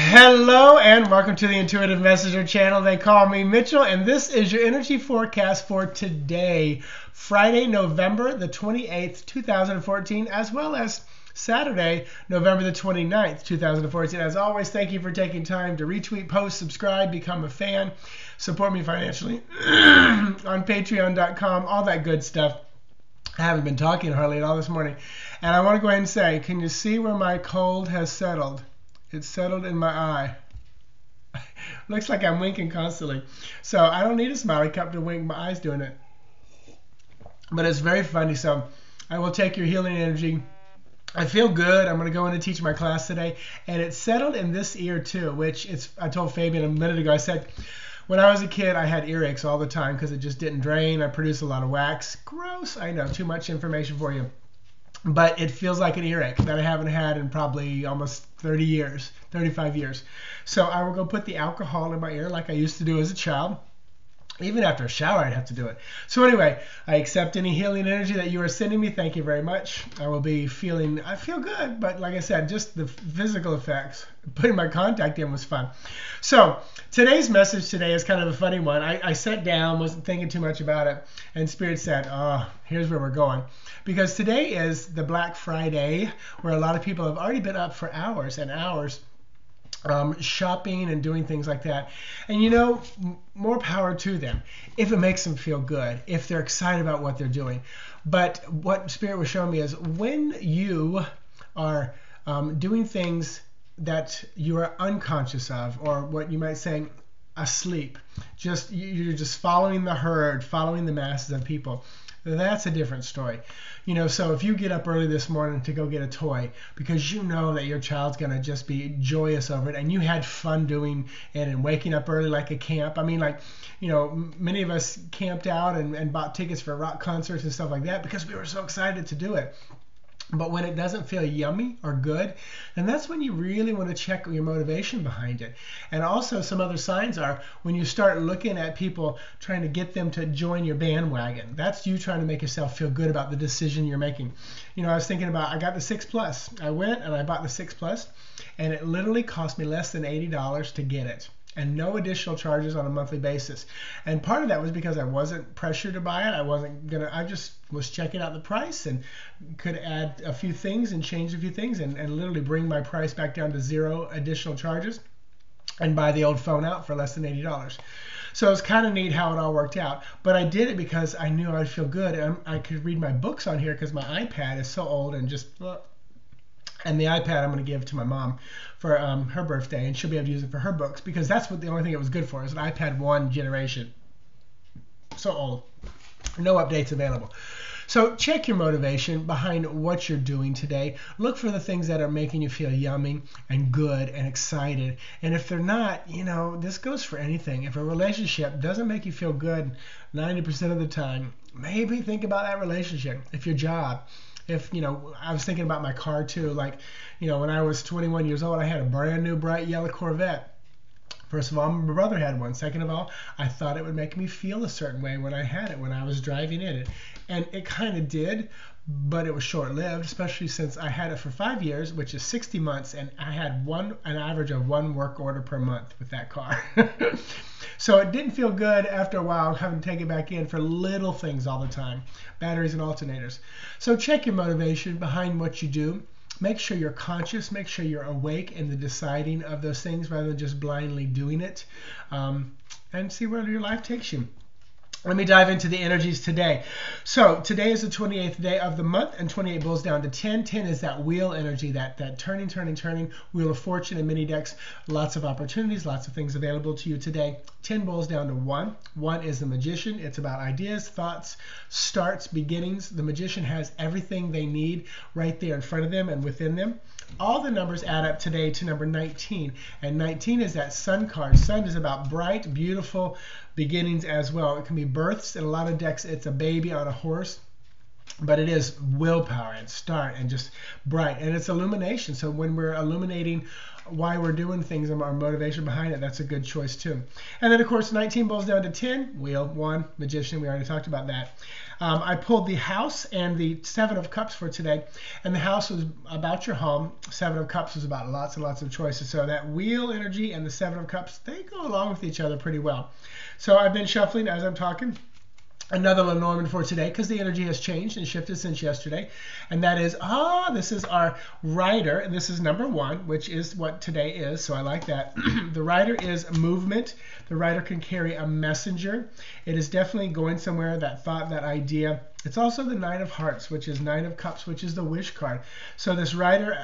Hello and welcome to the Intuitive Messenger channel. They call me Mitchell, and this is your energy forecast for today, Friday, November the 28th, 2014, as well as Saturday, November the 29th, 2014. As always, thank you for taking time to retweet, post, subscribe, become a fan, support me financially on patreon.com, all that good stuff. I haven't been talking hardly at all this morning. And I want to go ahead and say, can you see where my cold has settled? It's settled in my eye. Looks like I'm winking constantly. So I don't need a smiley cup to wink. My eye's doing it. But it's very funny. So I will take your healing energy. I feel good. I'm going to go in and teach my class today. And it's settled in this ear too, which I told Fabian a minute ago. I said, when I was a kid, I had earaches all the time because it just didn't drain. I produced a lot of wax. Gross. I know. Too much information for you. But it feels like an earache that I haven't had in probably almost 30 years, 35 years. So I will go put the alcohol in my ear like I used to do as a child. Even after a shower, I'd have to do it. So anyway, I accept any healing energy that you are sending me. Thank you very much. I feel good, but like I said, just the physical effects. Putting my contact in was fun. So today's message today is kind of a funny one. I sat down, wasn't thinking too much about it, and Spirit said, oh, here's where we're going. Because today is the Black Friday, where a lot of people have already been up for hours and hours shopping and doing things like that. And you know, more power to them if it makes them feel good, if they're excited about what they're doing. But what Spirit was showing me is when you are doing things that you are unconscious of, or what you might say asleep, you're just following the herd, following the masses of people. That's a different story. You know, so if you get up early this morning to go get a toy because you know that your child's going to just be joyous over it and you had fun doing it and waking up early like a camp. I mean, like, you know, many of us camped out and bought tickets for rock concerts and stuff like that because we were so excited to do it. But when it doesn't feel yummy or good, then that's when you really want to check your motivation behind it. And also some other signs are when you start looking at people trying to get them to join your bandwagon. That's you trying to make yourself feel good about the decision you're making. You know, I was thinking about, I got the 6 Plus. I went and I bought the 6 Plus, and it literally cost me less than $80 to get it. And no additional charges on a monthly basis. And part of that was because I wasn't pressured to buy it. I just was checking out the price and could add a few things and change a few things and literally bring my price back down to 0 additional charges and buy the old phone out for less than $80. So it's kind of neat how it all worked out. But I did it because I knew I'd feel good. And I could read my books on here because my iPad is so old and just... And the iPad I'm going to give to my mom for her birthday, and she'll be able to use it for her books because that's the only thing it was good for is an iPad 1 generation. So old. No updates available. So check your motivation behind what you're doing today. Look for the things that are making you feel yummy and good and excited. And if they're not, you know, this goes for anything. If a relationship doesn't make you feel good 90% of the time, maybe think about that relationship. If your job... If, you know, I was thinking about my car too, like, you know, when I was 21 years old, I had a brand new bright yellow Corvette. First of all, my brother had one. Second of all, I thought it would make me feel a certain way when I had it, when I was driving in it. And it kind of did, but it was short-lived, especially since I had it for 5 years, which is 60 months, and I had an average of 1 work order per month with that car. So it didn't feel good after a while having to take it back in for little things all the time, batteries and alternators. So check your motivation behind what you do. Make sure you're conscious. Make sure you're awake in the deciding of those things rather than just blindly doing it, and see where your life takes you. Let me dive into the energies today. So today is the 28th day of the month, and 28 boils down to 10. 10 is that wheel energy, that turning, wheel of fortune and mini decks. Lots of opportunities, lots of things available to you today. 10 boils down to 1. 1 is the magician. It's about ideas, thoughts, starts, beginnings. The magician has everything they need right there in front of them and within them. All the numbers add up today to number 19, and 19 is that sun card. Sun is about bright, beautiful beginnings as well. It can be births. In a lot of decks, it's a baby on a horse, but it is willpower and start and just bright, and it's illumination. So when we're illuminating why we're doing things and our motivation behind it, that's a good choice too. And then of course 19 boils down to 10, wheel, 1, magician, we already talked about that. I pulled the House and the Seven of Cups for today, and the House was about your home. Seven of Cups was about lots and lots of choices. So that Wheel energy and the Seven of Cups, they go along with each other pretty well. So I've been shuffling as I'm talking another Lenormand for today because the energy has changed and shifted since yesterday. And that is, this is our rider. And this is number 1, which is what today is. So I like that. The rider is movement. The rider can carry a messenger. It is definitely going somewhere, that thought, that idea. It's also the Nine of Hearts, which is Nine of Cups, which is the wish card. So this rider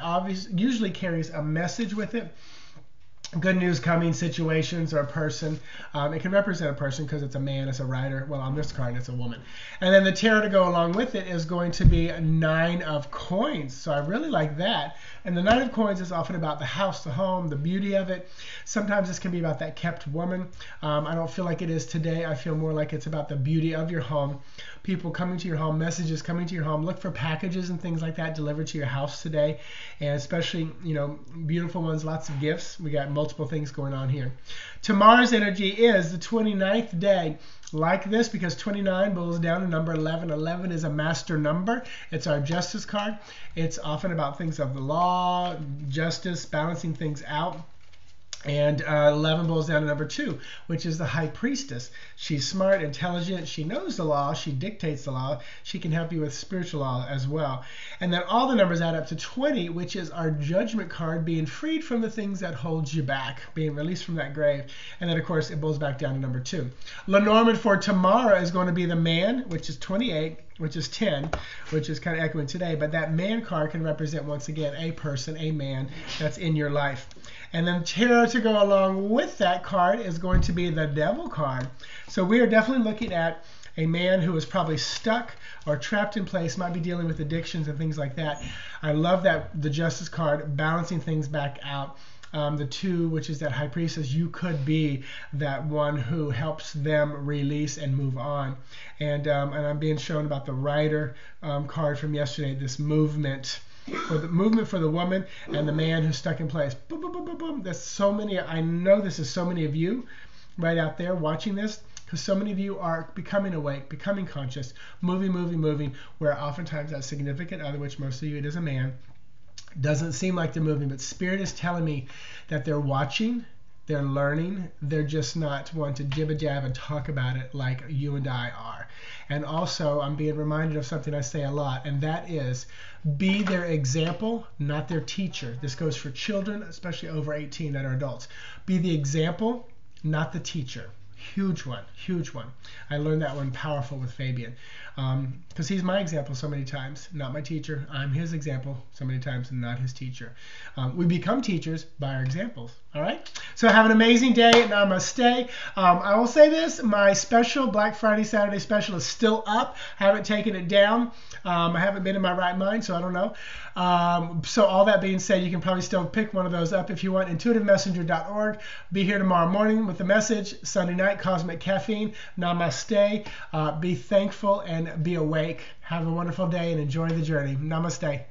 usually carries a message with it. Good news coming, situations, or a person. It can represent a person because it's a man, it's a rider. Well, on this card, it's a woman. And then the tarot to go along with it is going to be 9 of Coins. So I really like that. And the 9 of Coins is often about the house, the home, the beauty of it. Sometimes this can be about that kept woman. I don't feel like it is today. I feel more like it's about the beauty of your home. People coming to your home, messages coming to your home. Look for packages and things like that delivered to your house today. And especially, beautiful ones, lots of gifts. We got multiple things going on here. Tomorrow's energy is the 29th day. Like this because 29 boils down to number 11. 11 is a master number. It's our justice card. It's often about things of the law, justice, balancing things out. And 11 boils down to number 2, which is the High Priestess. She's smart, intelligent. She knows the law. She dictates the law. She can help you with spiritual law as well. And then all the numbers add up to 20, which is our Judgment card, being freed from the things that hold you back, being released from that grave. And then, of course, it boils back down to number 2. Lenormand for tomorrow is going to be the Man, which is 28, which is 10, which is kind of echoing today. But that Man card can represent, once again, a person, a man that's in your life. And then tarot to go along with that card is going to be the Devil card. So we are definitely looking at a man who is probably stuck or trapped in place, might be dealing with addictions and things like that. I love that the Justice card, balancing things back out. The 2, which is that High Priestess, you could be that one who helps them release and move on. And I'm being shown about the Rider card from yesterday, this movement. For the movement for the woman and the man who's stuck in place. Boom, boom, boom, boom, boom. There's so many. I know this is so many of you right out there watching this, because so many of you are becoming awake, becoming conscious, moving, where oftentimes that significant other, which most of you it is a man, doesn't seem like they're moving, but Spirit is telling me that they're watching, they're learning, they're just not wanting to jibba-jab and talk about it like you and I are. And also, I'm being reminded of something I say a lot, and that is, be their example, not their teacher. This goes for children, especially over 18 that are adults. Be the example, not the teacher. Huge one, huge one. I learned that one powerful with Fabian, because he's my example so many times, not my teacher. I'm his example so many times, and not his teacher. We become teachers by our examples. All right. So have an amazing day. Namaste. I will say this: my special Black Friday, Saturday special is still up. I haven't taken it down. I haven't been in my right mind, so I don't know. So all that being said, you can probably still pick one of those up if you want. intuitivemessenger.org. Be here tomorrow morning with the message. Sunday night, Cosmic Caffeine. Namaste. Be thankful and be awake. Have a wonderful day and enjoy the journey. Namaste.